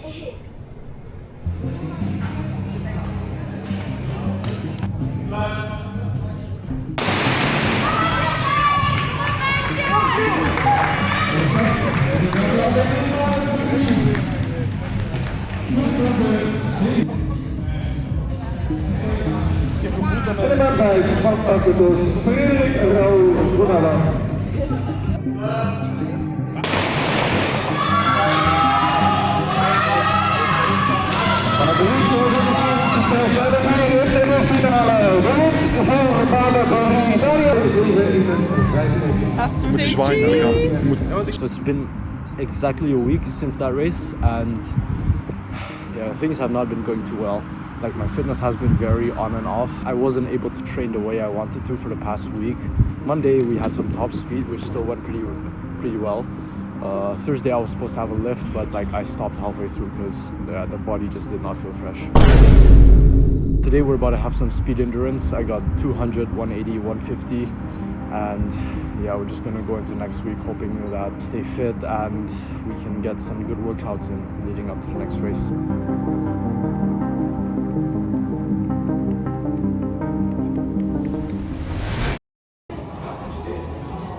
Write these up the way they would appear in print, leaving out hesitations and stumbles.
Bij Van Frederik Rauw Groenala. It's been exactly a week since that race, and yeah, things have not been going too well. Like, my fitness has been very on and off. I wasn't able to train the way I wanted to for the past week. Monday we had some top speed, which still went pretty well. Thursday I was supposed to have a lift, but like I stopped halfway through because the body just did not feel fresh. Today we're about to have some speed endurance. I got 200, 180, 150, and yeah, we're just gonna go into next week hoping that stay fit and we can get some good workouts in leading up to the next race.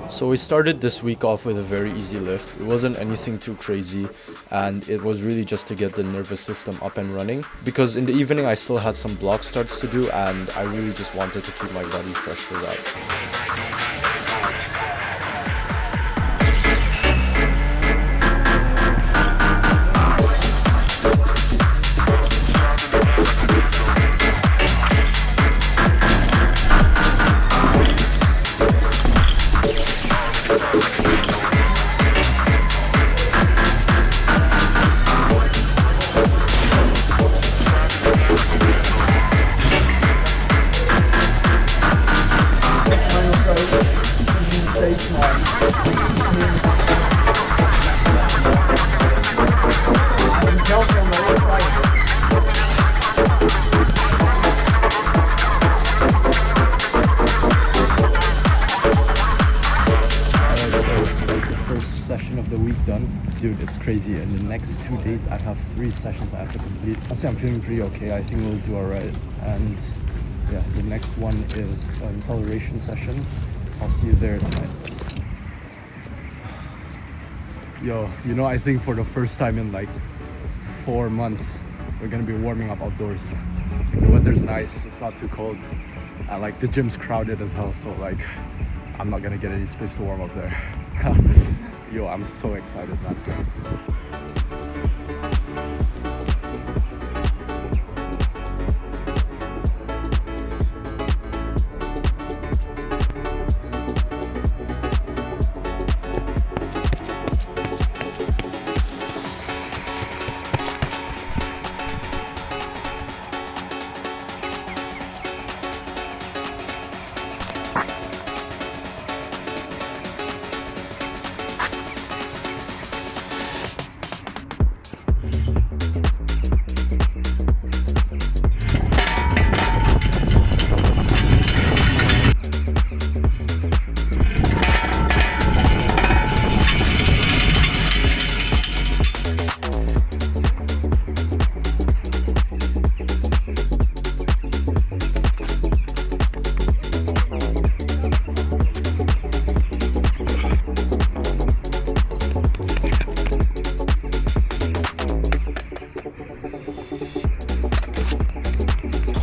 So we started this week off with a very easy lift. It wasn't anything too crazy, and it was really just to get the nervous system up and running, because in the evening I still had some block starts to do, and I really just wanted to keep my body fresh for that. Session of the week done. Dude, it's crazy. In the next 2 days I have 3 sessions I have to complete. Honestly, I'm feeling pretty okay. I think we'll do alright. And yeah, the next one is an acceleration session. I'll see you there tonight. Yo, you know, I think for the first time in like 4 months we're gonna be warming up outdoors. Like, the weather's nice, it's not too cold, and like the gym's crowded as hell, so like I'm not gonna get any space to warm up there. Yo, I'm so excited, man.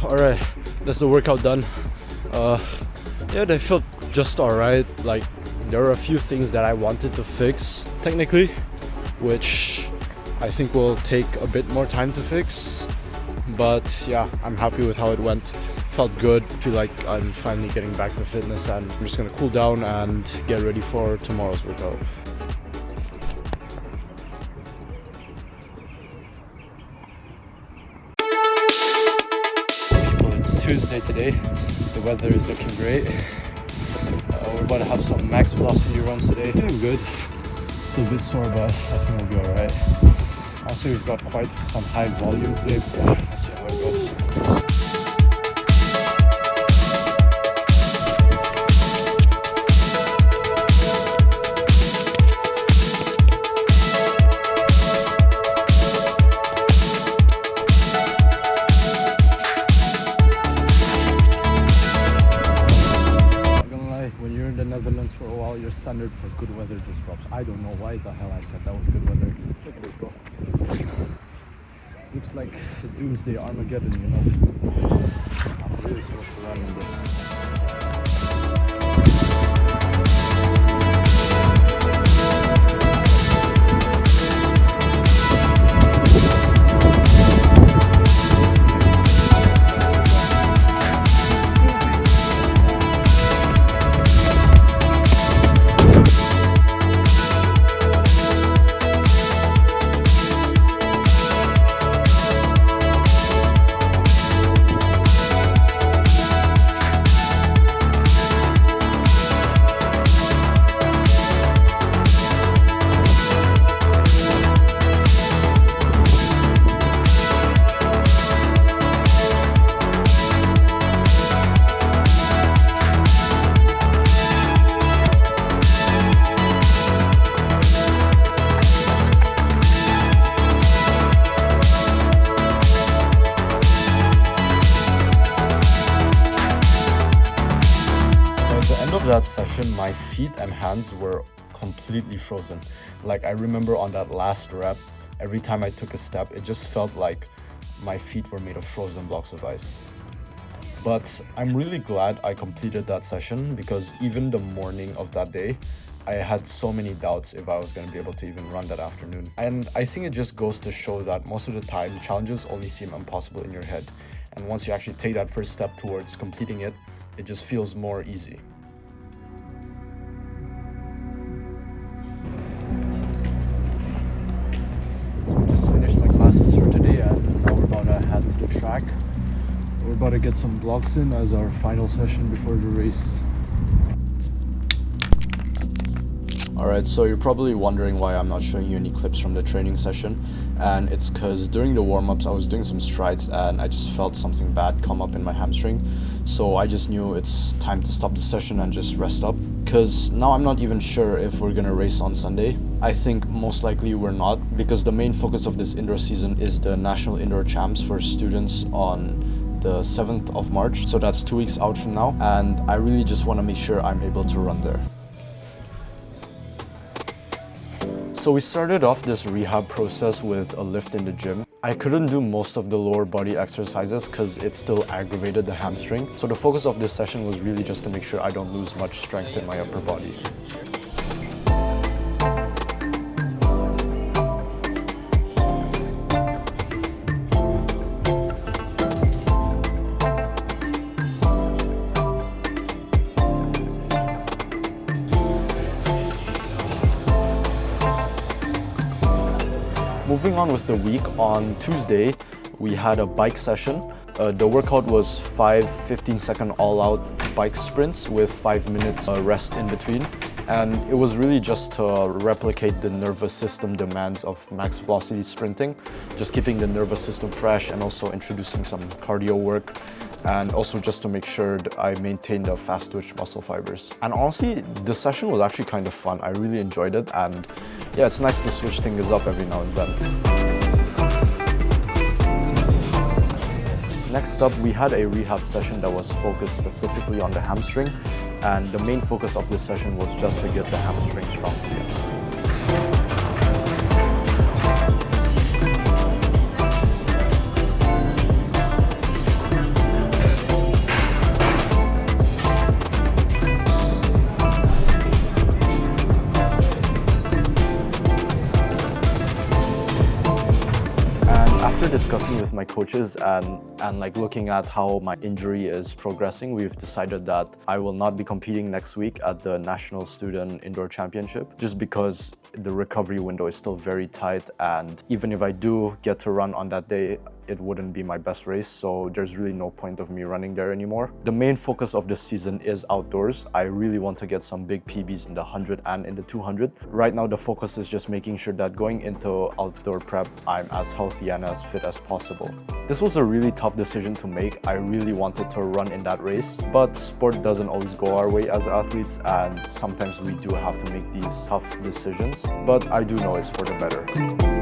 Alright, that's the workout done. Yeah, they felt just alright. Like, there were a few things that I wanted to fix technically, which I think will take a bit more time to fix, but yeah, I'm happy with how it went. Felt good. Feel like I'm finally getting back to fitness, and I'm just gonna cool down and get ready for tomorrow's workout. It's Tuesday today. The weather is looking great. We're about to have some max velocity runs today. Feeling good. Still a bit sore, but I think we'll be alright. Also, we've got quite some high volume today. Let's see how it goes. standard for good weather just drops. I don't know why the hell I said that was good weather. Look at this, bro. Looks like Doomsday Armageddon, you know. I'm really supposed to run in this. That session, my feet and hands were completely frozen. Like, I remember on that last rep, every time I took a step, it just felt like my feet were made of frozen blocks of ice. But I'm really glad I completed that session, because even the morning of that day, I had so many doubts if I was going to be able to even run that afternoon. And I think it just goes to show that most of the time, challenges only seem impossible in your head. And once you actually take that first step towards completing it, it just feels more easy. The track. We're about to get some blocks in as our final session before the race. Alright, so you're probably wondering why I'm not showing you any clips from the training session, and it's because during the warm-ups I was doing some strides and I just felt something bad come up in my hamstring. So I just knew it's time to stop the session and just rest up, because now I'm not even sure if we're gonna race on Sunday. I think most likely we're not, because the main focus of this indoor season is the National Indoor Champs for students on the 7th of March. So that's 2 weeks out from now, and I really just want to make sure I'm able to run there. So we started off this rehab process with a lift in the gym. I couldn't do most of the lower body exercises because it still aggravated the hamstring. So the focus of this session was really just to make sure I don't lose much strength in my upper body. Moving on with the week, on Tuesday, we had a bike session. The workout was 5 15-second all-out bike sprints with 5 minutes rest in between. And it was really just to replicate the nervous system demands of max velocity sprinting, just keeping the nervous system fresh and also introducing some cardio work, and also just to make sure that I maintain the fast twitch muscle fibers. And honestly, the session was actually kind of fun. I really enjoyed it, and yeah, it's nice to switch things up every now and then. Next up, we had a rehab session that was focused specifically on the hamstring, and the main focus of this session was just to get the hamstring strong again. After discussing with my coaches and like looking at how my injury is progressing, we've decided that I will not be competing next week at the National Student Indoor Championship, just because the recovery window is still very tight, and even if I do get to run on that day, it wouldn't be my best race, so there's really no point of me running there anymore. The main focus of this season is outdoors. I really want to get some big PBs in the 100 and in the 200. Right now the focus is just making sure that going into outdoor prep, I'm as healthy and as fit as possible. This was a really tough decision to make. I really wanted to run in that race, but sport doesn't always go our way as athletes, and sometimes we do have to make these tough decisions, but I do know it's for the better.